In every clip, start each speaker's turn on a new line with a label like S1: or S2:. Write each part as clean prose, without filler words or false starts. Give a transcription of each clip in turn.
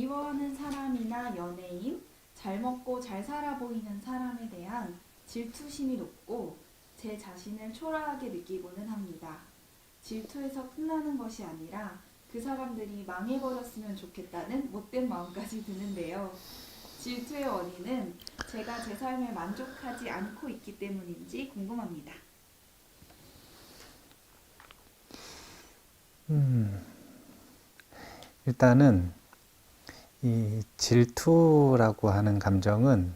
S1: 미워하는 사람이나 연예인, 잘 먹고 잘 살아 보이는 사람에 대한 질투심이 높고 제 자신을 초라하게 느끼고는 합니다. 질투에서 끝나는 것이 아니라 그 사람들이 망해버렸으면 좋겠다는 못된 마음까지 드는데요. 질투의 원인은 제가 제 삶에 만족하지 않고 있기 때문인지 궁금합니다.
S2: 일단은 이 질투라고 하는 감정은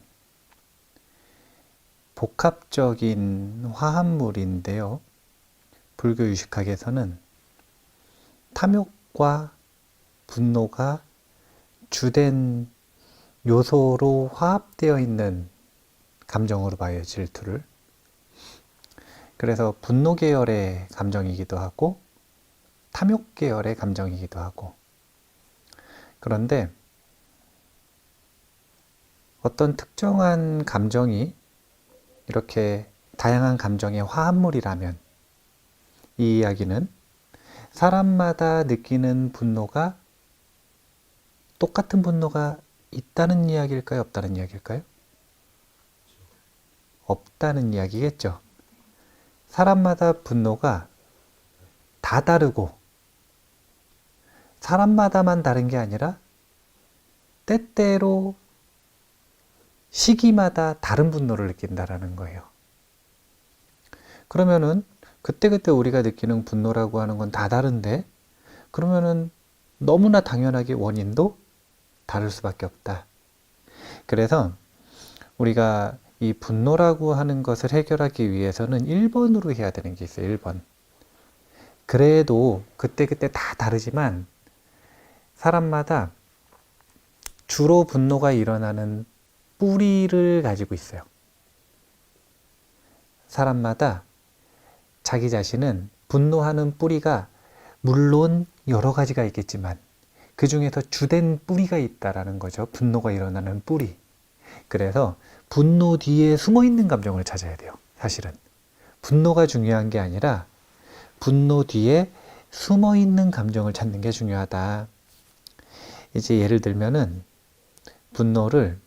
S2: 복합적인 화합물인데요. 불교 유식학에서는 탐욕과 분노가 주된 요소로 화합되어 있는 감정으로 봐요, 질투를. 그래서 분노 계열의 감정이기도 하고 탐욕 계열의 감정이기도 하고. 그런데 어떤 특정한 감정이 이렇게 다양한 감정의 화합물이라면 이 이야기는 사람마다 느끼는 분노가 똑같은 분노가 있다는 이야기일까요? 없다는 이야기일까요? 없다는 이야기겠죠. 사람마다 분노가 다 다르고 사람마다만 다른 게 아니라 때때로 시기마다 다른 분노를 느낀다라는 거예요. 그러면은 그때그때 우리가 느끼는 분노라고 하는 건 다 다른데 그러면은 너무나 당연하게 원인도 다를 수밖에 없다. 그래서 우리가 이 분노라고 하는 것을 해결하기 위해서는 1번으로 해야 되는 게 있어요. 1번. 그래도 그때그때 다 다르지만 사람마다 주로 분노가 일어나는 뿌리를 가지고 있어요. 사람마다 자기 자신은 분노하는 뿌리가 물론 여러 가지가 있겠지만 그 중에서 주된 뿌리가 있다라는 거죠. 분노가 일어나는 뿌리. 그래서 분노 뒤에 숨어 있는 감정을 찾아야 돼요. 사실은 분노가 중요한 게 아니라 분노 뒤에 숨어 있는 감정을 찾는 게 중요하다. 이제 예를 들면은 분노를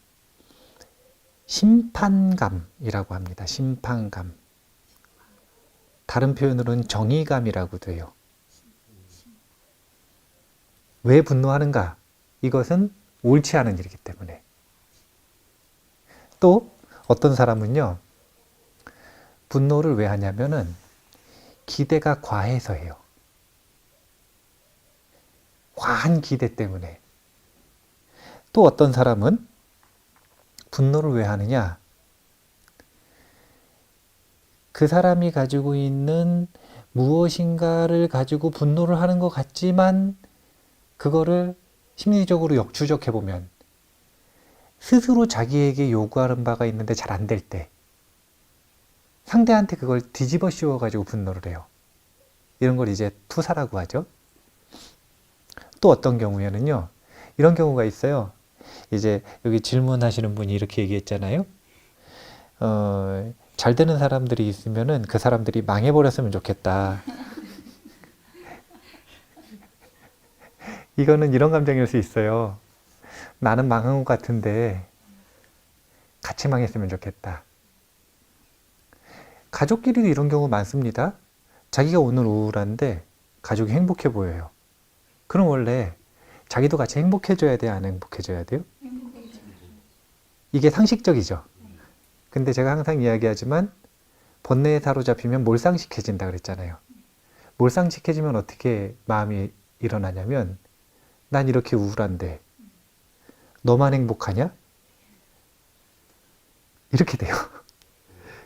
S2: 심판감이라고 합니다. 심판감. 다른 표현으로는 정의감이라고도 해요. 왜 분노하는가? 이것은 옳지 않은 일이기 때문에. 또 어떤 사람은요, 분노를 왜 하냐면은 기대가 과해서 해요. 과한 기대 때문에. 또 어떤 사람은 분노를 왜 하느냐? 그 사람이 가지고 있는 무엇인가를 가지고 분노를 하는 것 같지만 그거를 심리적으로 역추적해보면 스스로 자기에게 요구하는 바가 있는데 잘 안 될 때 상대한테 그걸 뒤집어 씌워가지고 분노를 해요. 이런 걸 이제 투사라고 하죠. 또 어떤 경우에는요, 이런 경우가 있어요. 이제 여기 질문하시는 분이 이렇게 얘기했잖아요. 잘 되는 사람들이 있으면은 그 사람들이 망해버렸으면 좋겠다. 이거는 이런 감정일 수 있어요. 나는 망한 것 같은데 같이 망했으면 좋겠다. 가족끼리도 이런 경우 많습니다. 자기가 오늘 우울한데 가족이 행복해 보여요. 그럼 원래 자기도 같이 행복해져야 돼요? 안 행복해져야 돼요? 이게 상식적이죠. 근데 제가 항상 이야기하지만 번뇌에 사로잡히면 몰상식해진다 그랬잖아요. 몰상식해지면 어떻게 마음이 일어나냐면 난 이렇게 우울한데 너만 행복하냐? 이렇게 돼요.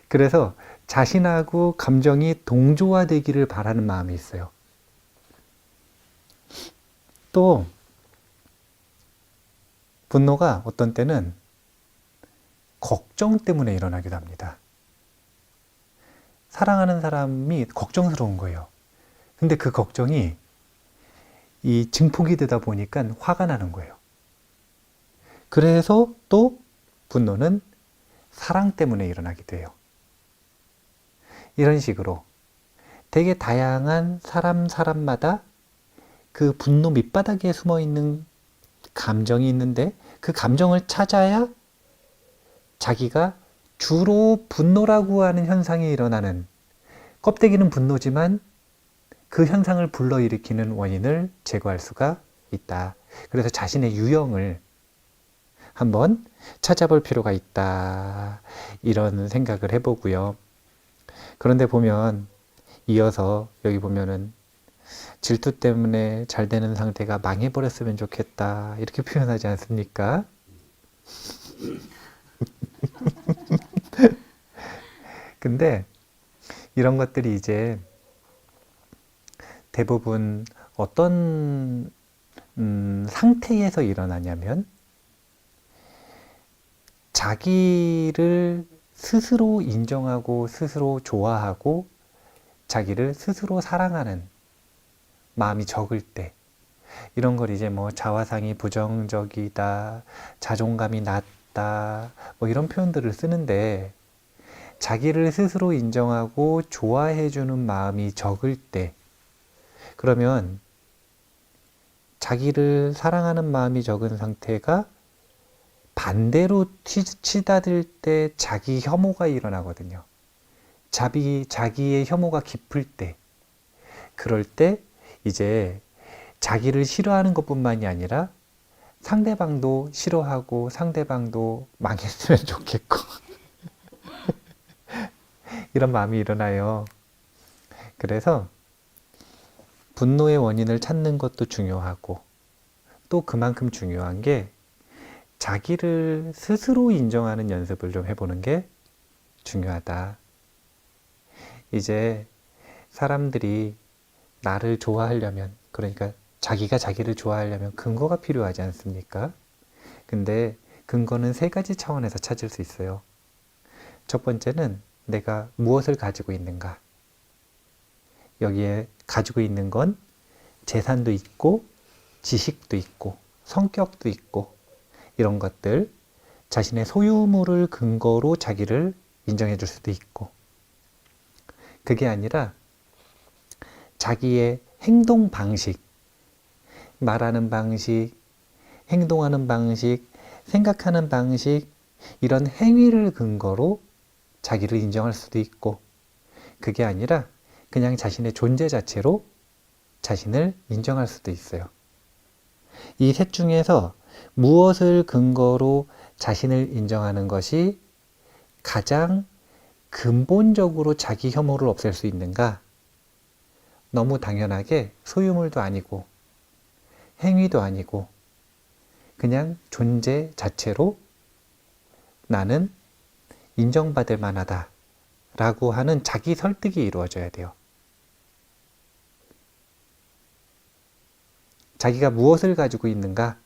S2: 그래서 자신하고 감정이 동조화되기를 바라는 마음이 있어요. 또 분노가 어떤 때는 걱정 때문에 일어나기도 합니다. 사랑하는 사람이 걱정스러운 거예요. 근데 그 걱정이 이 증폭이 되다 보니까 화가 나는 거예요. 그래서 또 분노는 사랑 때문에 일어나기도 해요. 이런 식으로 되게 다양한 사람마다 그 분노 밑바닥에 숨어 있는 감정이 있는데 그 감정을 찾아야 자기가 주로 분노라고 하는 현상이 일어나는, 껍데기는 분노지만 그 현상을 불러일으키는 원인을 제거할 수가 있다. 그래서 자신의 유형을 한번 찾아볼 필요가 있다. 이런 생각을 해보고요. 그런데 보면 이어서 여기 보면은 질투 때문에 잘 되는 상태가 망해버렸으면 좋겠다. 이렇게 표현하지 않습니까? 근데 이런 것들이 이제 대부분 어떤 상태에서 일어나냐면 자기를 스스로 인정하고 스스로 좋아하고 자기를 스스로 사랑하는 마음이 적을 때, 이런 걸 이제 뭐 자화상이 부정적이다, 자존감이 낮다, 뭐 이런 표현들을 쓰는데, 자기를 스스로 인정하고 좋아해주는 마음이 적을 때, 그러면 자기를 사랑하는 마음이 적은 상태가 반대로 치닫을 때 자기 혐오가 일어나거든요. 자기의 혐오가 깊을 때, 그럴 때 이제 자기를 싫어하는 것뿐만이 아니라 상대방도 싫어하고 상대방도 망했으면 좋겠고 이런 마음이 일어나요. 그래서 분노의 원인을 찾는 것도 중요하고, 또 그만큼 중요한 게 자기를 스스로 인정하는 연습을 좀 해보는 게 중요하다. 이제 사람들이 나를 좋아하려면, 그러니까 자기가 자기를 좋아하려면 근거가 필요하지 않습니까? 근데 근거는 세 가지 차원에서 찾을 수 있어요. 첫 번째는 내가 무엇을 가지고 있는가. 여기에 가지고 있는 건 재산도 있고 지식도 있고 성격도 있고 이런 것들, 자신의 소유물을 근거로 자기를 인정해 줄 수도 있고, 그게 아니라 자기의 행동 방식, 말하는 방식, 행동하는 방식, 생각하는 방식, 이런 행위를 근거로 자기를 인정할 수도 있고, 그게 아니라 그냥 자신의 존재 자체로 자신을 인정할 수도 있어요. 이 셋 중에서 무엇을 근거로 자신을 인정하는 것이 가장 근본적으로 자기 혐오를 없앨 수 있는가? 너무 당연하게 소유물도 아니고 행위도 아니고 그냥 존재 자체로 나는 인정받을 만하다 라고 하는 자기 설득이 이루어져야 돼요. 자기가 무엇을 가지고 있는가?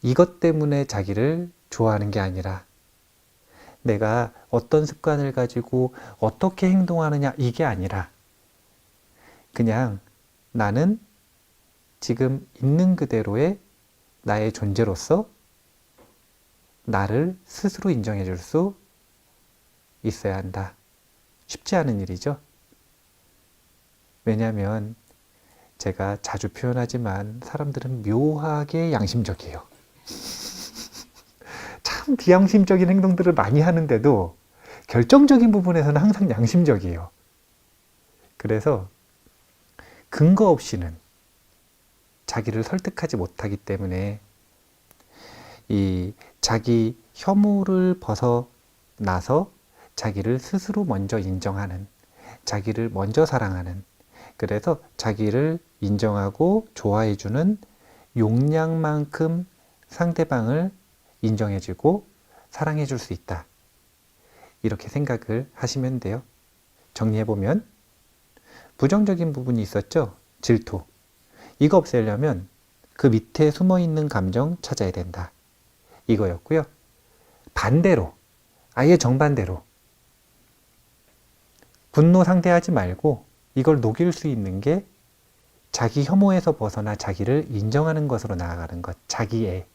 S2: 이것 때문에 자기를 좋아하는 게 아니라 내가 어떤 습관을 가지고 어떻게 행동하느냐, 이게 아니라 그냥 나는 지금 있는 그대로의 나의 존재로서 나를 스스로 인정해 줄 수 있어야 한다. 쉽지 않은 일이죠. 왜냐하면 제가 자주 표현하지만 사람들은 묘하게 양심적이에요. 참 비양심적인 행동들을 많이 하는데도 결정적인 부분에서는 항상 양심적이에요. 그래서 근거 없이는 자기를 설득하지 못하기 때문에 이 자기 혐오를 벗어나서 자기를 스스로 먼저 인정하는, 자기를 먼저 사랑하는, 그래서 자기를 인정하고 좋아해주는 용량만큼 상대방을 인정해주고 사랑해줄 수 있다. 이렇게 생각을 하시면 돼요. 정리해보면 부정적인 부분이 있었죠? 질투. 이거 없애려면 그 밑에 숨어있는 감정 찾아야 된다. 이거였고요. 반대로, 아예 정반대로 분노 상대하지 말고 이걸 녹일 수 있는 게 자기 혐오에서 벗어나 자기를 인정하는 것으로 나아가는 것. 자기애.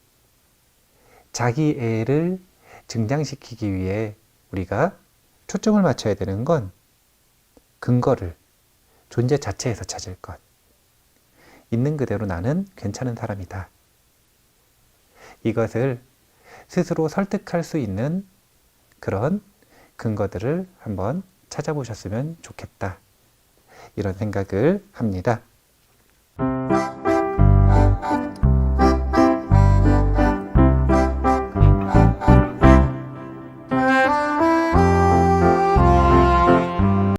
S2: 자기애를 증장시키기 위해 우리가 초점을 맞춰야 되는 건 근거를 존재 자체에서 찾을 것. 있는 그대로 나는 괜찮은 사람이다. 이것을 스스로 설득할 수 있는 그런 근거들을 한번 찾아보셨으면 좋겠다. 이런 생각을 합니다.